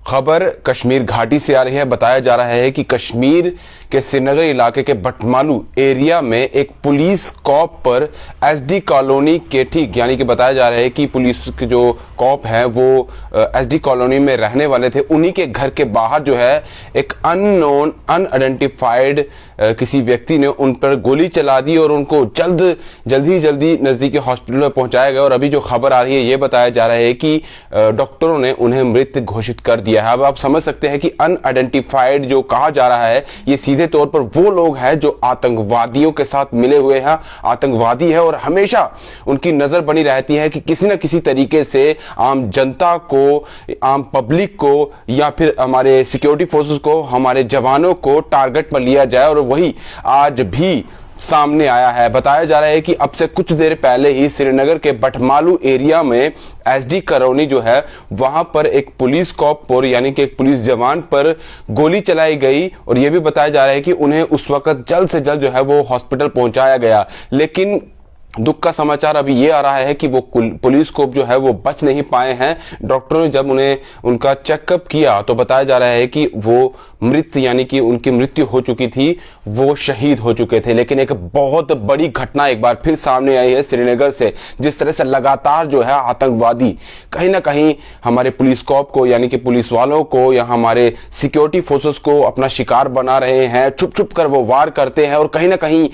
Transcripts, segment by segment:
खबर कश्मीर घाटी से आ रही है। बताया जा रहा है कि कश्मीर के श्रीनगर इलाके के बटमालू एरिया में एक पुलिस कॉप पर एसडी कॉलोनी के ठीक यानी कि बताया जा रहा है कि पुलिस के जो कॉप है वो एसडी कॉलोनी में रहने वाले थे। उन्हीं के घर के बाहर जो है एक अननोन अनआइडेंटिफाइड किसी व्यक्ति ने उन पर गोली चला दी और उनको जल्दी नजदीकी हॉस्पिटल में पहुंचाया गया। और अभी जो खबर आ रही है ये बताया जा रहा है कि डॉक्टरों ने उन्हें मृत घोषित कर दिया है। अब आप समझ सकते हैं कि अनआइडेंटिफाइड जो कहा जा रहा है ये सीधे तौर पर वो लोग हैं जो आतंकवादियों के साथ मिले हुए हैं, आतंकवादी है और हमेशा उनकी नजर बनी रहती है कि किसी न किसी तरीके से आम जनता को, आम पब्लिक को या फिर हमारे सिक्योरिटी फोर्सेस को, हमारे जवानों को टारगेट पर लिया जाए। और वही आज भी सामने आया है। बताया जा रहा है कि अब से कुछ देर पहले ही श्रीनगर के बटमालू एरिया में एसडी कॉलोनी जो है वहां पर एक पुलिस कॉप पर यानी कि एक पुलिस जवान पर गोली चलाई गई और यह भी बताया जा रहा है कि उन्हें उस वक्त जल्द से जल्द जो है वो हॉस्पिटल पहुंचाया गया। लेकिन दुख का समाचार अभी ये आ रहा है कि वो पुलिस को जो है वो बच नहीं पाए हैं। डॉक्टरों ने जब उन्हें उनका चेकअप किया तो बताया जा रहा है कि वो मृत यानी कि उनकी मृत्यु हो चुकी थी, वो शहीद हो चुके थे। लेकिन एक बहुत बड़ी घटना एक बार फिर सामने आई है श्रीनगर से। जिस तरह से लगातार जो है आतंकवादी कहीं ना कहीं हमारे पुलिस कॉप को यानी कि पुलिस वालों को या हमारे सिक्योरिटी फोर्सेस को अपना शिकार बना रहे हैं, छुप छुप कर वो वार करते हैं और कहीं ना कहीं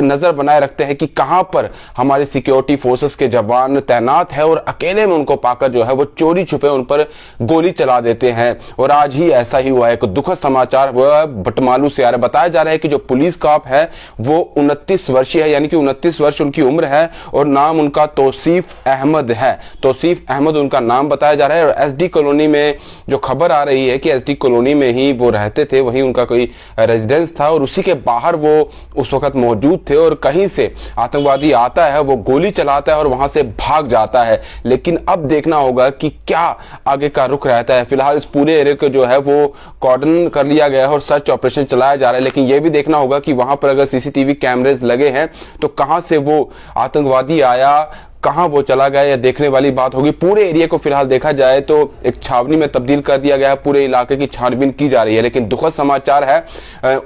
नजर बनाए रखते हैं कि कहां पर हमारे सिक्योरिटी फोर्सेस के जवान तैनात है और अकेले में उनको पाकर जो है वो चोरी छुपे उन पर गोली चला देते हैं। और आज ही ऐसा ही हुआ है। एक दुखद समाचार वह बटमालू से आ रहा है। बताया जा रहा है कि जो पुलिस कॉप है वो 29 वर्षीय है यानी कि 29 वर्ष उनकी उम्र है और नाम उनका तौसीफ अहमद है। तौसीफ अहमद उनका नाम बताया जा रहा है। और एसडी कॉलोनी में जो खबर आ रही है कि एसडी कॉलोनी में ही वो रहते थे, वहीं उनका कोई रेजिडेंस था और उसी के बाहर वो उस वक्त मौजूद थे और कहीं से आतंकवादी आता है, वो गोली चलाता है और वहां से भाग जाता है। लेकिन अब देखना होगा कि क्या आगे का रुख रहता है। फिलहाल इस पूरे एरिया को जो है वो कॉर्डन कर लिया गया है और सर्च ऑपरेशन चलाया जा रहा है। लेकिन यह भी देखना होगा कि वहां पर अगर सीसीटीवी कैमरेज लगे हैं तो कहां से वो आतंकवादी आया, कहां वो चला गया, या देखने वाली बात होगी। पूरे एरिया को फिलहाल देखा जाए तो एक छावनी में तब्दील कर दिया गया है। पूरे इलाके की छानबीन की जा रही है। लेकिन दुखद समाचार है,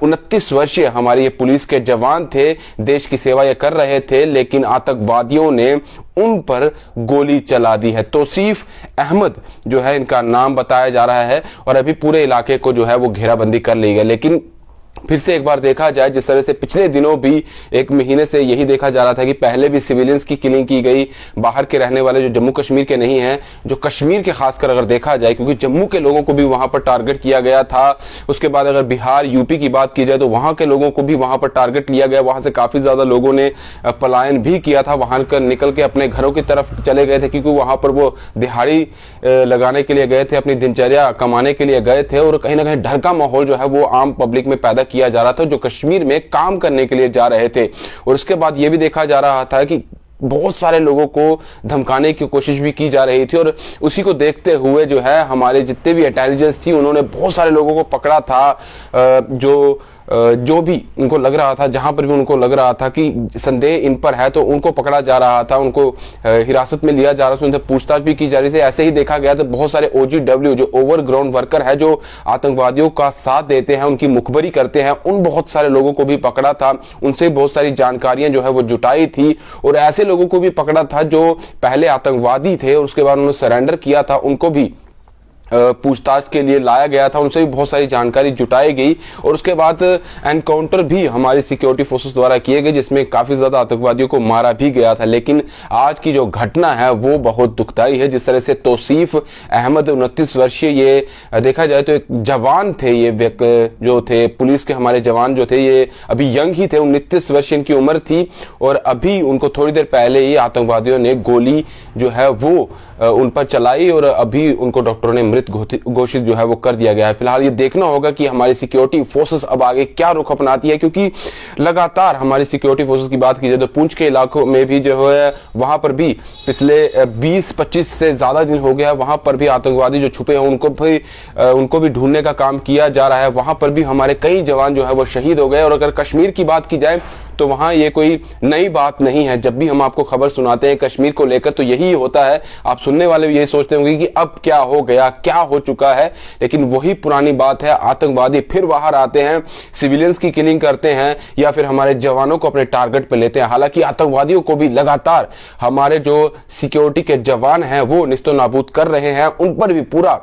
29 वर्षीय हमारे ये पुलिस के जवान थे, देश की सेवा ये कर रहे थे, लेकिन आतंकवादियों ने उन पर गोली चला दी है। तौसीफ अहमद जो है इनका नाम बताया जा रहा है और अभी पूरे इलाके को जो है वो घेराबंदी कर ली गई। लेकिन फिर से एक बार देखा जाए, जिस तरह से पिछले दिनों भी एक महीने से यही देखा जा रहा था कि पहले भी सिविलियंस की किलिंग की गई, बाहर के रहने वाले जो जम्मू कश्मीर के नहीं हैं, जो कश्मीर के खासकर अगर देखा जाए, क्योंकि जम्मू के लोगों को भी वहां पर टारगेट किया गया था। उसके बाद अगर बिहार यूपी की बात की जाए तो वहां के लोगों को भी वहां पर टारगेट लिया गया। वहां से काफी ज्यादा लोगों ने पलायन भी किया था, वहां कर निकल के अपने घरों की तरफ चले गए थे, क्योंकि वहां पर वो दिहाड़ी लगाने के लिए गए थे, अपनी दिनचर्या कमाने के लिए गए थे और कहीं ना कहीं डर का माहौल जो है वो आम पब्लिक में पैदा किया जा रहा था जो कश्मीर में काम करने के लिए जा रहे थे। और उसके बाद यह भी देखा जा रहा था कि बहुत सारे लोगों को धमकाने की कोशिश भी की जा रही थी और उसी को देखते हुए जो है हमारे जितने भी इंटेलिजेंस थी उन्होंने बहुत सारे लोगों को पकड़ा था, जो भी उनको लग रहा था, जहां पर भी उनको लग रहा था कि संदेह इन पर है तो उनको पकड़ा जा रहा था, उनको हिरासत में लिया जा रहा था, उनसे पूछताछ भी की जा रही थी। ऐसे ही देखा गया तो बहुत सारे OGW जो ओवरग्राउंड वर्कर है, जो आतंकवादियों का साथ देते हैं, उनकी मुखबरी करते हैं, उन बहुत सारे लोगों को भी पकड़ा था। उनसे बहुत सारी जानकारियां जो है वो जुटाई थी और ऐसे लोगों को भी पकड़ा था जो पहले आतंकवादी थे और उसके बाद उन्होंने सरेंडर किया था, उनको भी पूछताछ के लिए लाया गया था, उनसे भी बहुत सारी जानकारी जुटाई गई। और उसके बाद एनकाउंटर भी हमारी सिक्योरिटी फोर्सेस द्वारा किए गए जिसमें काफी ज्यादा आतंकवादियों को मारा भी गया था। लेकिन आज की जो घटना है वो बहुत दुखदाई है। जिस तरह से तौसीफ अहमद 29 वर्षीय, ये देखा जाए तो एक जवान थे, ये जो थे पुलिस के हमारे जवान जो थे ये अभी यंग ही थे, 29 वर्ष इनकी उम्र थी और अभी उनको थोड़ी देर पहले ही आतंकवादियों ने गोली जो है वो उन पर चलाई और अभी उनको डॉक्टरों ने मृत घोषित जो है वो कर दिया गया है। फिलहाल ये देखना होगा कि हमारी सिक्योरिटी फोर्सेस अब आगे क्या रुख अपनाती है, क्योंकि लगातार हमारी सिक्योरिटी फोर्सेस की बात की जाए तो पुंछ के इलाकों में भी जो है वहां पर भी पिछले 20-25 से ज्यादा दिन हो गया, वहां पर भी आतंकवादी जो छुपे हैं उनको भी ढूंढने का काम किया जा रहा है। वहां पर भी हमारे कई जवान जो है वो शहीद हो गए। और अगर कश्मीर की बात की जाए तो वहां ये कोई नई बात नहीं है। जब भी हम आपको खबर सुनाते हैं कश्मीर को लेकर तो यही होता है। आप सुनने वाले भी यही सोचते होंगे कि अब क्या हो गया, क्या हो चुका है, लेकिन वही पुरानी बात है, आतंकवादी फिर बाहर आते हैं, सिविलियंस की किलिंग करते हैं या फिर हमारे जवानों को अपने टारगेट पे लेते हैं। हालांकि आतंकवादियों को भी लगातार हमारे जो सिक्योरिटी के जवान हैं वो निस्तो नाबूद कर रहे हैं, उन पर भी पूरा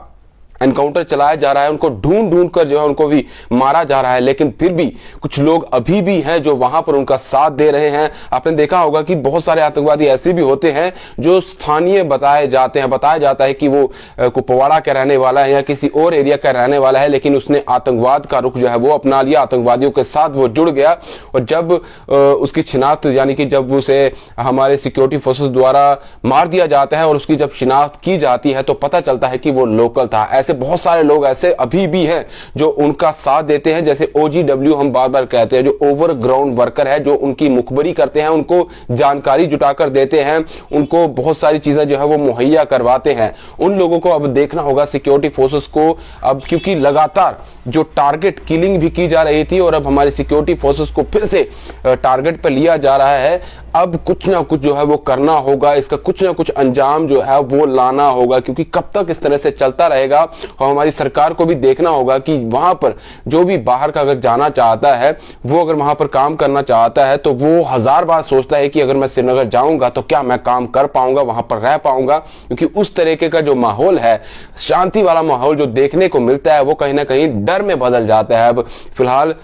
एनकाउंटर चलाया जा रहा है, उनको ढूंढ ढूंढ कर जो है उनको भी मारा जा रहा है। लेकिन फिर भी कुछ लोग अभी भी हैं जो वहां पर उनका साथ दे रहे हैं। आपने देखा होगा कि बहुत सारे आतंकवादी ऐसे भी होते हैं जो स्थानीय बताए जाते हैं, बताया जाता है कि वो कुपवाड़ा का रहने वाला है या किसी और एरिया का रहने वाला है, लेकिन उसने आतंकवाद का रुख जो है वो अपना लिया, आतंकवादियों के साथ वो जुड़ गया। और जब उसकी शिनाख्त यानी कि जब उसे हमारे सिक्योरिटी फोर्सेस द्वारा मार दिया जाता है और उसकी जब शिनाख्त की जाती है तो पता चलता है कि वो लोकल था। ऐसे बहुत सारे लोग ऐसे अभी भी हैं जो उनका साथ देते हैं, जैसे OGW हम बार बार कहते हैं, जो ओवरग्राउंड वर्कर है, जो उनकी मुखबरी करते हैं, उनको जानकारी जुटाकर देते हैं, उनको बहुत सारी चीजें जो है वो मुहैया करवाते हैं। उन लोगों को अब देखना होगा सिक्योरिटी फोर्सेस को, अब क्योंकि लगातार जो टारगेट किलिंग भी की जा रही थी और अब हमारी सिक्योरिटी फोर्सेस को फिर से टारगेट पर लिया जा रहा है। अब कुछ ना कुछ जो है वो करना होगा, इसका कुछ ना कुछ अंजाम जो है वो लाना होगा, क्योंकि कब तक इस तरह से चलता रहेगा। और हमारी सरकार को भी देखना होगा कि वहां पर जो भी बाहर का अगर जाना चाहता है, वो अगर वहां पर काम करना चाहता है तो वो 1000 बार सोचता है कि अगर मैं श्रीनगर जाऊंगा तो क्या मैं काम कर पाऊंगा, वहां पर रह पाऊंगा, क्योंकि उस तरीके का जो माहौल है, शांति वाला माहौल जो देखने को मिलता है वो कहीं ना कहीं डर में बदल जाता है। अब फिलहाल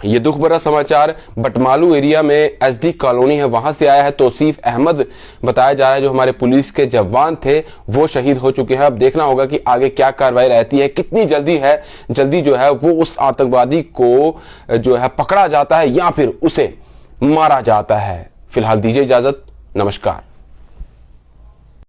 ये दुख भरा समाचार बटमालू एरिया में SD कॉलोनी है वहां से आया है। तौसीफ अहमद बताया जा रहा है जो हमारे पुलिस के जवान थे वो शहीद हो चुके हैं। अब देखना होगा कि आगे क्या कार्रवाई रहती है, कितनी जल्दी जो है वो उस आतंकवादी को जो है पकड़ा जाता है या फिर उसे मारा जाता है। फिलहाल दीजिए इजाजत, नमस्कार।